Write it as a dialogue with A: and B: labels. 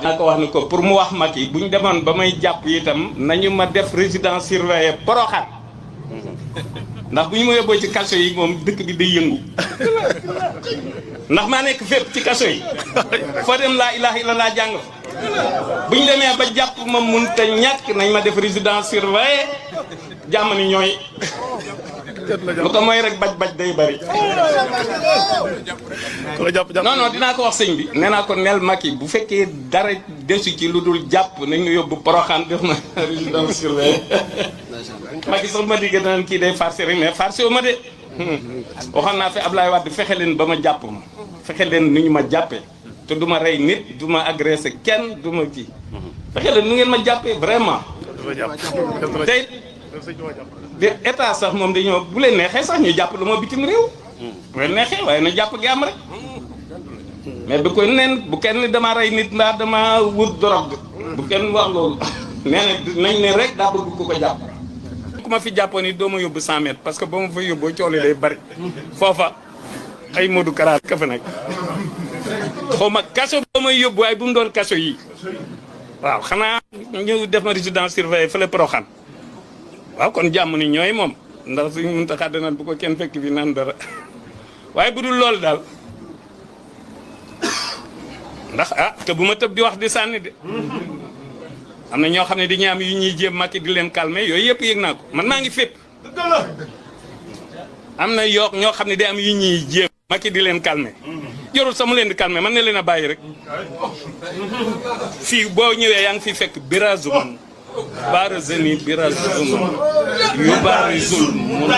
A: dinaa ko wax ni ko pour mu wax Macky bu ñu demoon ba may jàpp itam nañu ma def résidence surveillée Porokhane ndax bu ñu ma yóbboo ci kaso yi moom dëkk bi day yëngu ndax maa nekk fépp ci kaso yi foo dem laa ilaha illallah jàng fa bu ñu demee ba jàpp ma mun te ñàkk nañ ma def résidence surveillée jàmm ni ñooy lu ko mooy rek baj-baj day bari non non dinaa ko wax sëñ bi nee naa ko nel Macky bu fekkee dara desu ci lu dul jàpp nañ ñu yóbbu Porokhane def na résidence surveillée Macky sax ma diggee danaan kii day farcé rek mais farcé wu ma de waxoon naa fi Ablaye Wade fexe leen ba ma jàpp ma fexe leen nu ñu ma jàppee te du ma rey nit du ma agressé kenn du ma kii fexe leen nu ngeen ma jàppee vraiment tey de état sax moom dañoo bu leen neexee sax ñu jàpp lu ma bitim réew bu leen neexee waaye na jàpp gi am rek mais bu ko neen bu kenn dama rey nit mbaa dama wut drogue bu kenn wax loolu nee na nañ ne rek daa bëgg ku ko jàpp ku ma fi jàppoon it doo ma yóbbu 100 mètres parce que ba ma fa yóbboo coole day bari foofa ay Modou Kara ka fa nekk xaw ma kaso ba may yóbbu waaye bu mu doon kaso yi waaw xanaa ñu def ma résidence surveillée fële Porokhane waaw kon jàmm ni ñooy moom ndax suñ mun taxaa danaan bu ko kenn fekk fi naan dara waaye bu dul loolu daal ndax te bu ma tëb di wax di sànni de am na ñoo xam ne dañuy am yu ñuy jéem Macky di leen calmer yooyu yëpp yëg naa ko man maa ngi fépp am na ñoo xam ne day am yu ñuy jéem Macky di leen calmer jorul sama leen di calmer man ne leen a bàyyi rek fii boo ñëwee yaa ngi fi fekk birazuman barazani birazuman yu barizul mun